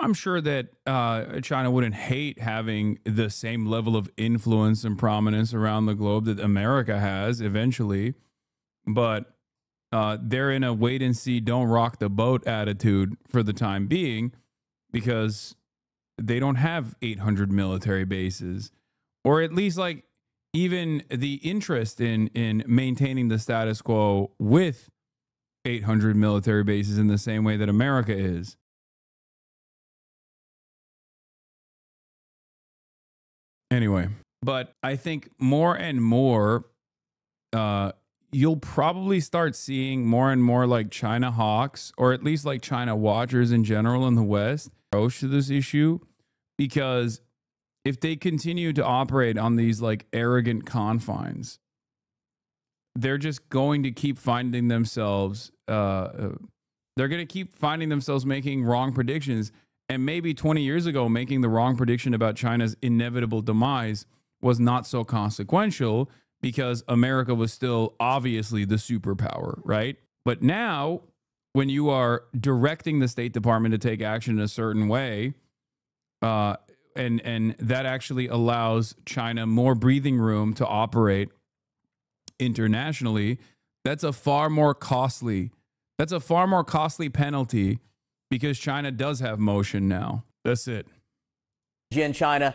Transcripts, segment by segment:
I'm sure that China wouldn't hate having the same level of influence and prominence around the globe that America has eventually, but they're in a wait and see, don't rock the boat attitude for the time being because they don't have 800 military bases, or at least like even the interest in maintaining the status quo with 800 military bases in the same way that America is. Anyway, but I think more and more, you'll probably start seeing more and more like China hawks, or at least like China watchers in general in the West, approach to this issue, because if they continue to operate on these like arrogant confines, they're just going to keep finding themselves. They're going to keep finding themselves making wrong predictions. And maybe 20 years ago, making the wrong prediction about China's inevitable demise was not so consequential because America was still obviously the superpower, right? But now, when you are directing the State Department to take action in a certain way, and that actually allows China more breathing room to operate internationally, that's a far more costly penalty because China does have motion now. That's it. In China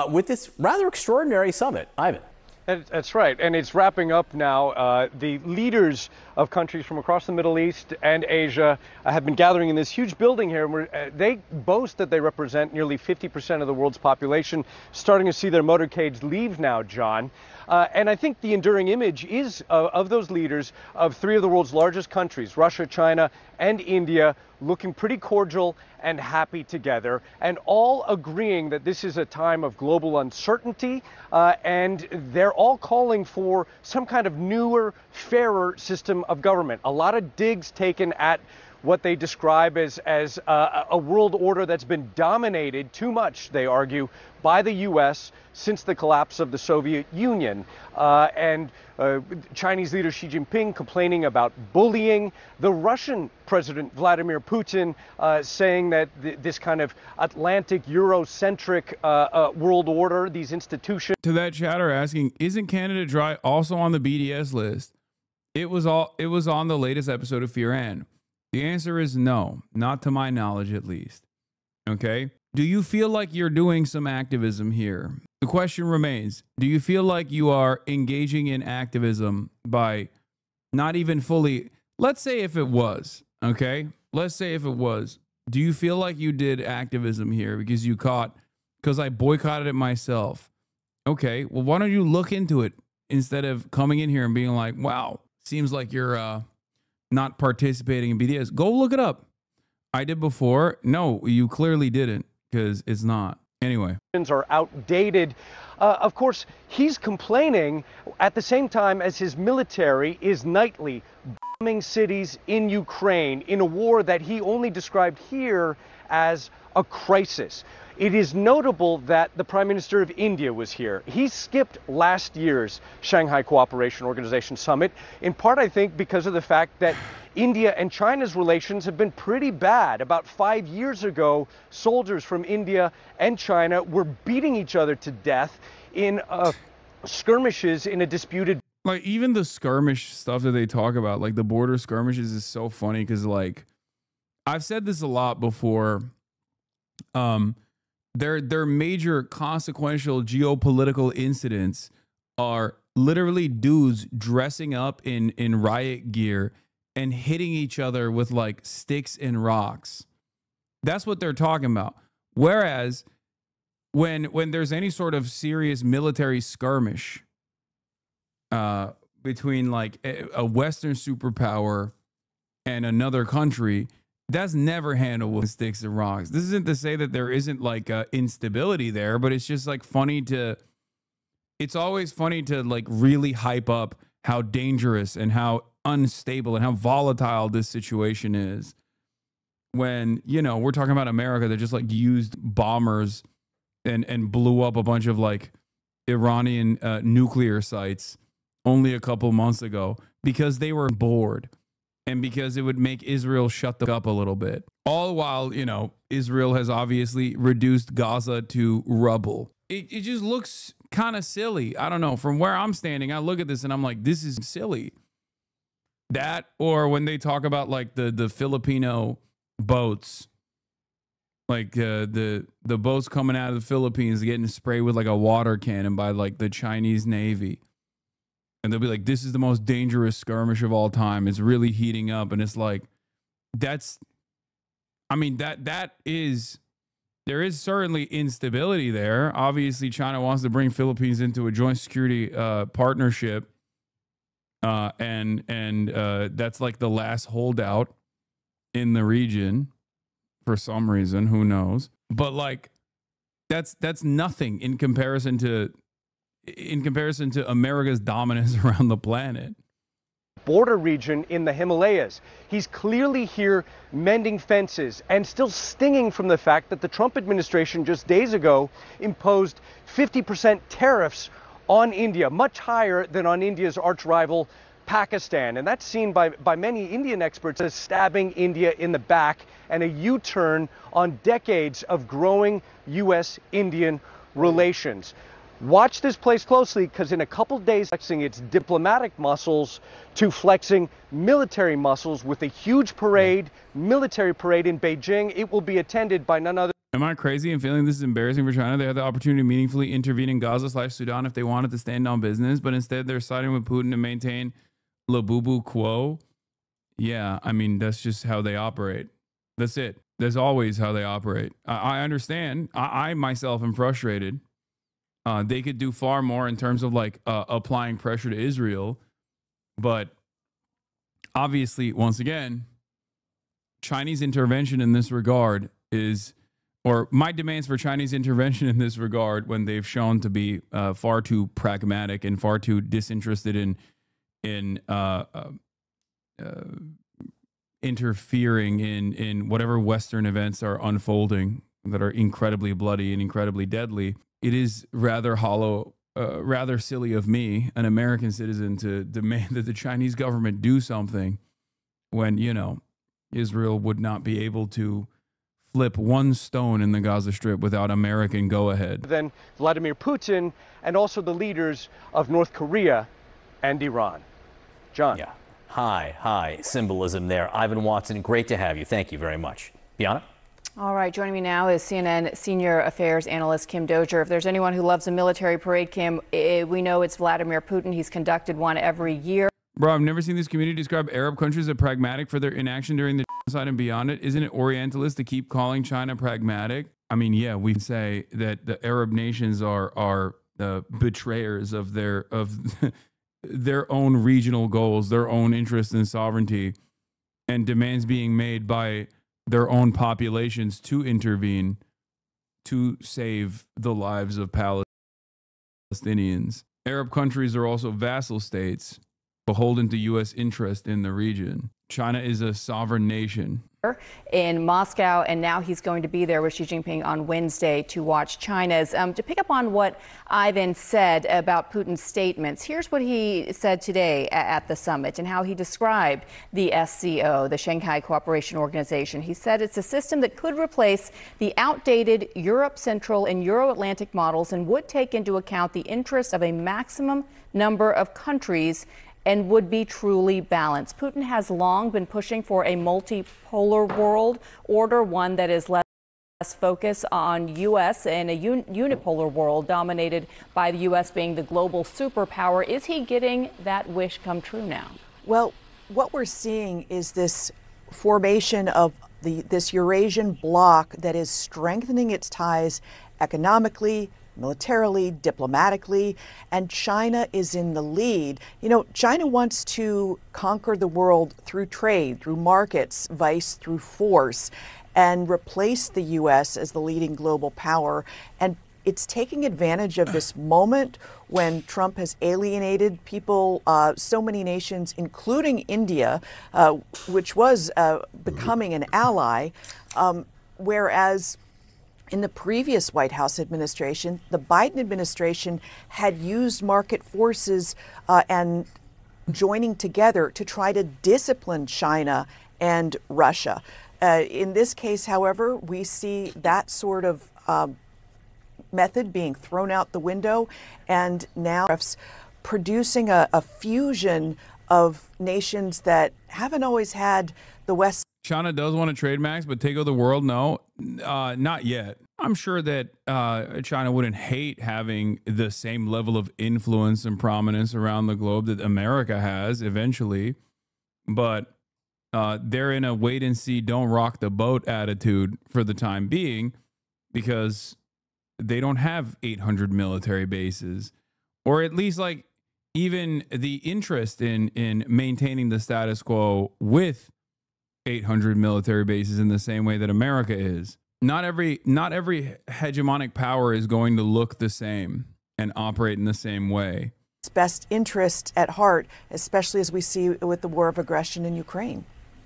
with this rather extraordinary summit. Ivan. That's right, and it's wrapping up now. The leaders of countries from across the Middle East and Asia have been gathering in this huge building here. Where they boast that they represent nearly 50% of the world's population, starting to see their motorcades leave now, John. And I think the enduring image is of those leaders of three of the world's largest countries, Russia, China, and India, looking pretty cordial and happy together, and all agreeing that this is a time of global uncertainty, and they're all calling for some kind of newer, fairer system of government. A lot of digs taken at what they describe as a world order that's been dominated too much, they argue, by the U.S. since the collapse of the Soviet Union. Chinese leader Xi Jinping complaining about bullying. The Russian President Vladimir Putin saying that this kind of Atlantic Eurocentric world order, these institutions. To that chatter asking, isn't Canada Dry also on the BDS list? It was on the latest episode of Fear and. The answer is no, not to my knowledge at least. Okay? Do you feel like you're doing some activism here? The question remains, do you feel like you are engaging in activism by not even fully, let's say if it was, okay? Let's say if it was, do you feel like you did activism here because I boycotted it myself? Okay, well, why don't you look into it instead of coming in here and being like, wow, seems like you're not participating in BDS. Go look it up. I did before. No, you clearly didn't because it's not. Anyway. Are outdated. Of course, he's complaining at the same time as his military is nightly bombing cities in Ukraine in a war that he only described here as a crisis. It is notable that the Prime Minister of India was here. He skipped last year's Shanghai Cooperation Organization summit, in part, I think, because of the fact that India and China's relations have been pretty bad. About 5 years ago, soldiers from India and China were beating each other to death in skirmishes in a disputed. Like, even the skirmish stuff that they talk about, like the border skirmishes, is so funny because, like, I've said this a lot before. Their major consequential geopolitical incidents are literally dudes dressing up in riot gear and hitting each other with like sticks and rocks. That's what they're talking about. Whereas when there's any sort of serious military skirmish between like a Western superpower and another country, that's never handled with sticks and rocks. This isn't to say that there isn't like instability there, but it's just like it's always funny to like really hype up how dangerous and how unstable and how volatile this situation is. When, you know, we're talking about America that just like used bombers and blew up a bunch of like Iranian nuclear sites only a couple months ago because they were bored. and because it would make Israel shut the up a little bit. All while, you know, Israel has obviously reduced Gaza to rubble. It just looks kind of silly. I don't know. From where I'm standing, I look at this and I'm like, this is silly. That, or when they talk about like the Filipino boats, like the boats coming out of the Philippines getting sprayed with like a water cannon by like the Chinese Navy. And they'll be like, this is the most dangerous skirmish of all time. It's really heating up. And it's like, there is certainly instability there. Obviously, China wants to bring Philippines into a joint security partnership. And that's like the last holdout in the region for some reason. Who knows? But like, that's nothing in comparison to America's dominance around the planet. Border region in the Himalayas. He's clearly here mending fences and still stinging from the fact that the Trump administration just days ago imposed 50% tariffs on India, much higher than on India's arch rival Pakistan. And that's seen by many Indian experts as stabbing India in the back and a U-turn on decades of growing U.S.-Indian relations. Watch this place closely, because in a couple days, flexing its diplomatic muscles to flexing military muscles with a huge parade, military parade in Beijing. It will be attended by none other. Am I crazy in feeling this is embarrassing for China? They had the opportunity to meaningfully intervene in Gaza/Sudan if they wanted to stand on business, but instead they're siding with Putin to maintain le bubu quo. Yeah, I mean, that's just how they operate. That's it. That's always how they operate. I understand. I myself am frustrated. They could do far more in terms of like applying pressure to Israel. But obviously, once again, Chinese intervention in this regard is, or my demands for Chinese intervention in this regard, when they've shown to be far too pragmatic and far too disinterested in interfering in whatever Western events are unfolding that are incredibly bloody and incredibly deadly. It is rather hollow, rather silly of me, an American citizen, to demand that the Chinese government do something when, you know, Israel would not be able to flip one stone in the Gaza Strip without American go-ahead. Then Vladimir Putin and also the leaders of North Korea and Iran. John. Yeah. High symbolism there. Ivan Watson, great to have you. Thank you very much. Bianna? All right, joining me now is CNN senior affairs analyst Kim Dozier. If there's anyone who loves a military parade, Kim, we know it's Vladimir Putin. He's conducted one every year. Bro, I've never seen this community describe Arab countries as pragmatic for their inaction during the genocide and beyond it. Isn't it Orientalist to keep calling China pragmatic? I mean, yeah, we can say that the Arab nations are the betrayers of their own regional goals, their own interest in sovereignty, and demands being made by their own populations to intervene to save the lives of Palestinians. Arab countries are also vassal states beholden to U.S. interest in the region. China is a sovereign nation. In Moscow, and now he's going to be there with Xi Jinping on Wednesday to watch China's. To pick up on what Ivan said about Putin's statements, here's what he said today at the summit and how he described the SCO, the Shanghai Cooperation Organization. He said it's a system that could replace the outdated Europe Central and Euro-Atlantic models and would take into account the interests of a maximum number of countries and would be truly balanced. Putin has long been pushing for a multipolar world order, one that is less focused on U.S. and a unipolar world dominated by the U.S. being the global superpower. Is he getting that wish come true now? Well, what we're seeing is this formation of this Eurasian bloc that is strengthening its ties economically, militarily, diplomatically, and China is in the lead. You know, China wants to conquer the world through trade, through markets, vice through force, and replace the U.S. as the leading global power. And it's taking advantage of this moment when Trump has alienated people, so many nations, including India, which was becoming an ally, whereas in the previous White House administration, the Biden administration had used market forces and joining together to try to discipline China and Russia. In this case, however, we see that sort of method being thrown out the window, and now producing a fusion of nations that haven't always had the West. China does want to trade, Max, but take over the world? No, not yet. I'm sure that China wouldn't hate having the same level of influence and prominence around the globe that America has eventually, but they're in a wait and see, don't rock the boat attitude for the time being, because they don't have 800 military bases, or at least like even the interest in maintaining the status quo with 800 military bases in the same way that America is. Not every hegemonic power is going to look the same and operate in the same way. Best interest at heart, especially as we see with the war of aggression in Ukraine.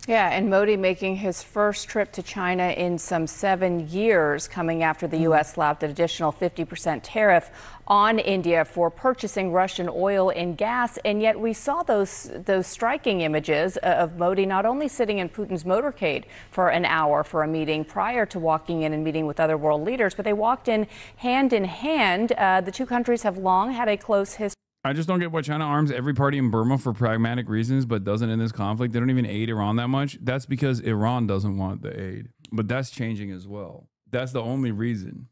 Yeah, and Modi making his first trip to China in some 7 years, coming after the U.S. slapped an additional 50% tariff on India for purchasing Russian oil and gas. And yet we saw those striking images of Modi not only sitting in Putin's motorcade for an hour for a meeting prior to walking in and meeting with other world leaders, but they walked in hand. The two countries have long had a close history. I just don't get why China arms every party in Burma for pragmatic reasons, but doesn't in this conflict. They don't even aid Iran that much. That's because Iran doesn't want the aid. But that's changing as well. That's the only reason.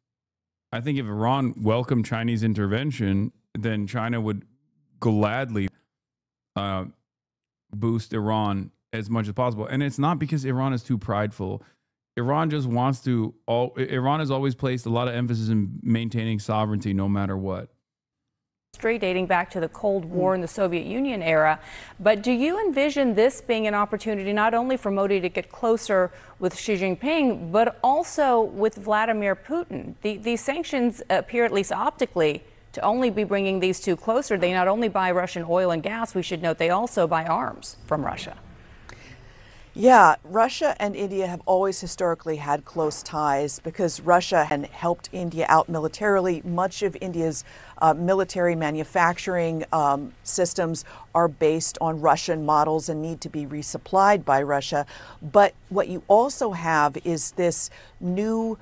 I think if Iran welcomed Chinese intervention, then China would gladly boost Iran as much as possible. And it's not because Iran is too prideful. Iran just wants to. Iran has always placed a lot of emphasis in maintaining sovereignty no matter what. Dating back to the Cold War and the Soviet Union era. But do you envision this being an opportunity not only for Modi to get closer with Xi Jinping, but also with Vladimir Putin? These sanctions appear, at least optically, to only be bringing these two closer. They not only buy Russian oil and gas, we should note they also buy arms from Russia. Yeah, Russia and India have always historically had close ties because Russia had helped India out militarily. Much of India's military manufacturing systems are based on Russian models and need to be resupplied by Russia. But what you also have is this new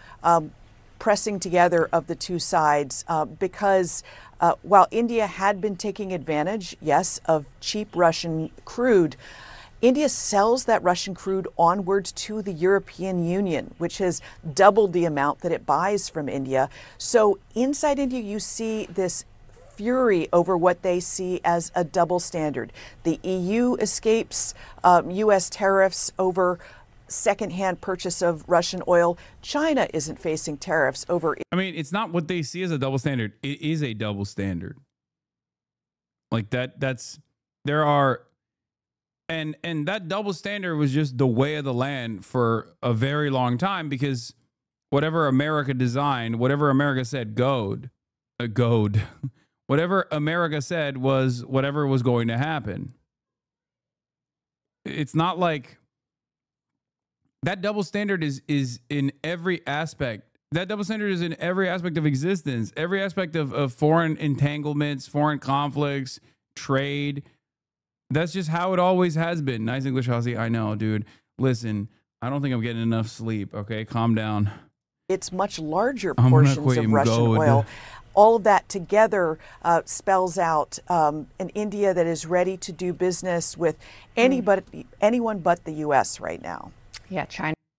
pressing together of the two sides because while India had been taking advantage, yes, of cheap Russian crude, India sells that Russian crude onwards to the European Union, which has doubled the amount that it buys from India. So inside India, you see this fury over what they see as a double standard. The EU escapes U.S. tariffs over secondhand purchase of Russian oil. China isn't facing tariffs over. I mean, it's not what they see as a double standard. It is a double standard. Like there are. And that double standard was just the way of the land for a very long time, because whatever America designed, whatever America said whatever America said was whatever was going to happen. It's not like that double standard is in every aspect. That double standard is in every aspect of existence, every aspect of foreign entanglements, foreign conflicts, trade. That's just how it always has been. Nice English, Hasan. I know, dude. Listen, I don't think I'm getting enough sleep. Okay, calm down. It's much larger portions of Russian oil. All of that together spells out an India that is ready to do business with anyone but the U.S. right now. Yeah, China.